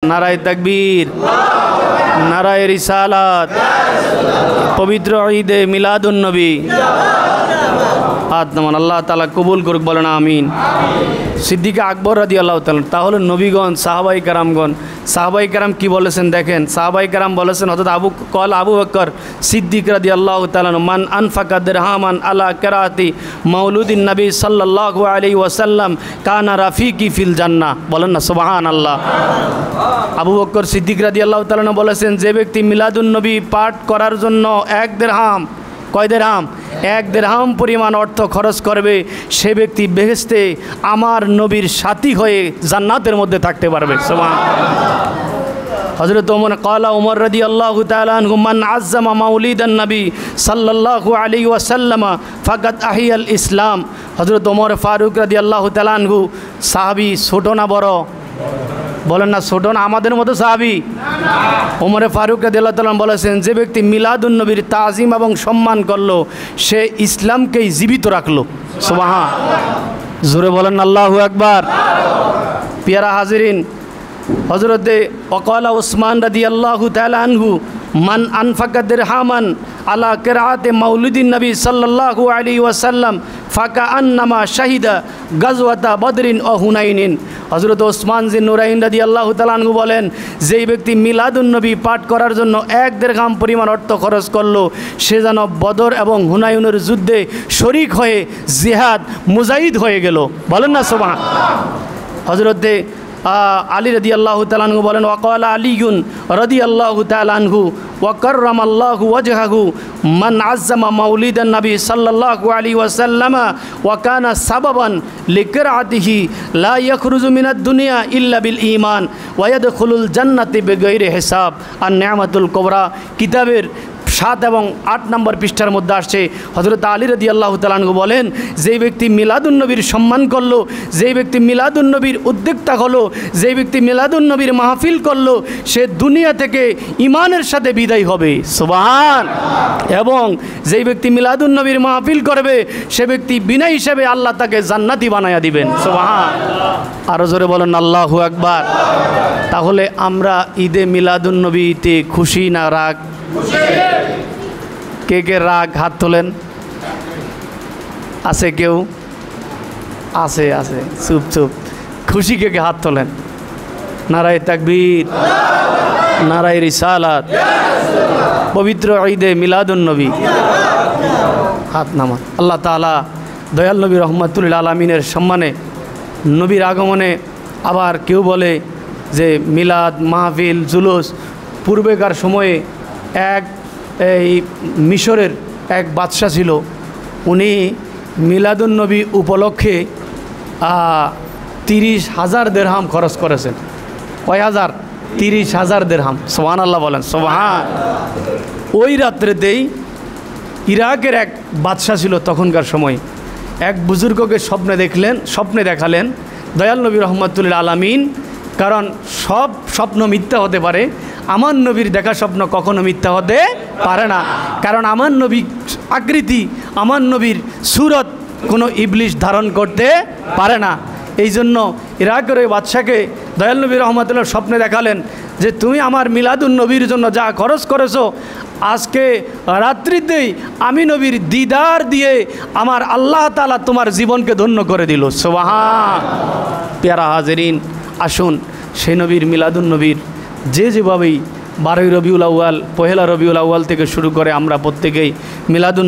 নারায়ে তাকবীর, নারায়ে রিসালাত, পবিত্র ঈদে মিলাদুন নবী। আত্মান আল্লাহ তাআলা কবুল করুক, বলেন আমিন। সিদ্দিক আকবর রাদিয়াল্লাহু তাআলা, তাহলে নবীগণ সাহাবায়ে কেরামগণ, সাহাবায়ে কেরাম কি বলেছেন দেখেন। সাহাবায়ে কেরাম বলেছেন, হযরত আবু বকর সিদ্দিক রাদিয়াল্লাহু তাআলা, মান আনফাকা দিরহামান আলা কিরাআতি মাউলুদিন নবী সাল্লাল্লাহু আলাইহি ওয়াসাল্লাম কানা রাফিকি ফিল জান্নাহ। বলেন না সুবহানাল্লাহ। আবু বকর সিদ্দিক রাদিয়াল্লাহু তাআলা বলেছেন, যে ব্যক্তি মিলাদুন নবী পাঠ করার জন্য এক দিরহাম, কয় দিরহাম? এক দিরহাম পরিমাণ অর্থ খরচ করবে, সে ব্যক্তি বেহেশতে আমার নবীর সাথী হয়ে জান্নাতের মধ্যে থাকতে পারবে। সুবহানাল্লাহ। হযরত ওমর ক্বালা ওমর রাদিয়াল্লাহু তাআলা আনহু, মান আযযামা মাউলিদান নবী সাল্লাল্লাহু আলাইহি ওয়াসাল্লাম ফাকাদ আহিয়াল ইসলাম। হযরত ওমর ফারুক রাদিয়াল্লাহু তাআলা আনহু সাহাবী, ছোট না বড়? বলেন না ছোট না, আমাদের মতো সাহাবী। ওমর ফারুক রাদিয়াল্লাহু তাআলা বলেছেন, যে ব্যক্তি মিলাদুন নবীর তাজিম এবং সম্মান করলো, সে ইসলামকেই জীবিত রাখলো। সুবহানাল্লাহ। জোরে বলেন আল্লাহু আকবার। পিয়ারা হাজিরিন, হযরতে ওয়াকালা উসমান রাদিয়াল্লাহু তাআলা আনহু, মান আনফাকা দিরহামান আলা কিরাআতি মাউলুদিন নবী সাল্লাল্লাহু আলাইহি ওয়াসাল্লাম ফাকা আন্নামা শাহিদা গাজওয়াতা বদরিন ও হুনাইনিন। হযরত ওসমান জিন নুরাইন রাদিয়াল্লাহু তাআলা আনহু বলেন, যেই ব্যক্তি মিলাদুন নবী পাঠ করার জন্য এক দিরহাম পরিমাণ অর্থ খরচ করলো, সে যেন বদর এবং হুনাইনের যুদ্ধে শরীক হয়ে জিহাদ মুজাহিদ হয়ে গেল। বলেন না সুবহানাল্লাহ। হযরতে আলী রাদিয়াল্লাহু তাআলা আনহু বলেন, ওয়াকালা আলীউন রাদিয়াল্লাহু তাআলা আনহু ওয়া কাররামাল্লাহু ওয়াজহাহু, মান আযযামা মাউলিদান নবী সাল্লাল্লাহু আলাইহি ওয়াসাল্লাম ওয়া কানা সাবাবান লিকিরাআতিহি লা ইয়াখরুজু মিনাদ দুনিয়া ইল্লা বিল ঈমান ওয়া ইয়াদখুলুল জান্নাতি বিগাইরি হিসাব। আর নিয়ামাতুল কুবরা কিতাবের 7 এবং 8 নম্বর পৃষ্ঠার মধ্যে আসছে, হযরত আলী রাদিয়াল্লাহু তাআলা আনহু বলেন, যেই ব্যক্তি মিলাদুন নবীর সম্মান করলো, যেই ব্যক্তি মিলাদুন নবীর উদ্যোক্তা হলো, যেই ব্যক্তি মিলাদুন নবীর মাহফিল করলো, সে দুনিয়া থেকে ঈমানের সাথে বিদায় হবে। সুবহানাল্লাহ। এবং যেই ব্যক্তি মিলাদুন নবীর মাহফিল করবে, সে ব্যক্তি বিনা হিসেবে আল্লাহ তাকে জান্নাতি বানায়া দিবেন। সুবহানাল্লাহ। আরো জোরে বলেন আল্লাহু আকবার। তাহলে আমরা ঈদে মিলাদুন নবীতে খুশি না রাগ? কে কে রাগ? হাত তোলেন। আছে কেউ? আছে আছে, চুপ চুপ। খুশি কে কে? হাত তোলেন। নারায়ে তাকবীর, নারায়ে রিসালাত, পবিত্র ঈদে মিলাদুন নবী। হাত নামান। আল্লাহ তাআলা দয়াল নবী রহমাতুল লিল আলামিনের সম্মানে, নবীর আগমনে, আবার কেউ বলে যে মিলাদ মাহফিল জুলুস। পূর্বেকার সময়ে এই মিশরের এক বাদশাহ ছিল, উনি মিলাদুন নবী উপলক্ষে 30,000 দিরহাম খরচ করেছেন। কয় হাজার? 30,000 দিরহাম। সুবহানাল্লাহ বলেন। সুবহান। ওই রাত্রেতেই ইরাকের এক বাদশাহ ছিল তখনকার সময়, এক বুজুর্গকে স্বপ্নে দেখালেন দয়াল নবী রহমাতুল লিল আলামিন। কারণ সব স্বপ্ন মিথ্যা হতে পারে, আমার নবীর দেখা স্বপ্ন কখনো মিথ্যা হতে পারে না। কারণ আমার নবী আকৃতি, আমার নবীর সুরত কোনো ইবলিশ ধারণ করতে পারে না। এই জন্য ইরাকের ওই বাদশাকে দয়াল নবী রহমাতুল্লাহ স্বপ্নে দেখালেন যে, তুমি আমার মিলাদুন নবীর জন্য যা খরচ করেছো, আজকে রাত্রিতেই আমি নবীর দিদার দিয়ে আমার আল্লাহ তাআলা তোমার জীবনকে ধন্য করে দিল। সুবহান। প্যারা হাজিরিন, আসুন সেই নবীর মিলাদুন নবীর যেভাবেই 12ই রবিউল আউয়াল, পহেলা রবিউল আউয়াল থেকে শুরু করে আমরা প্রত্যেকেই মিলাদুন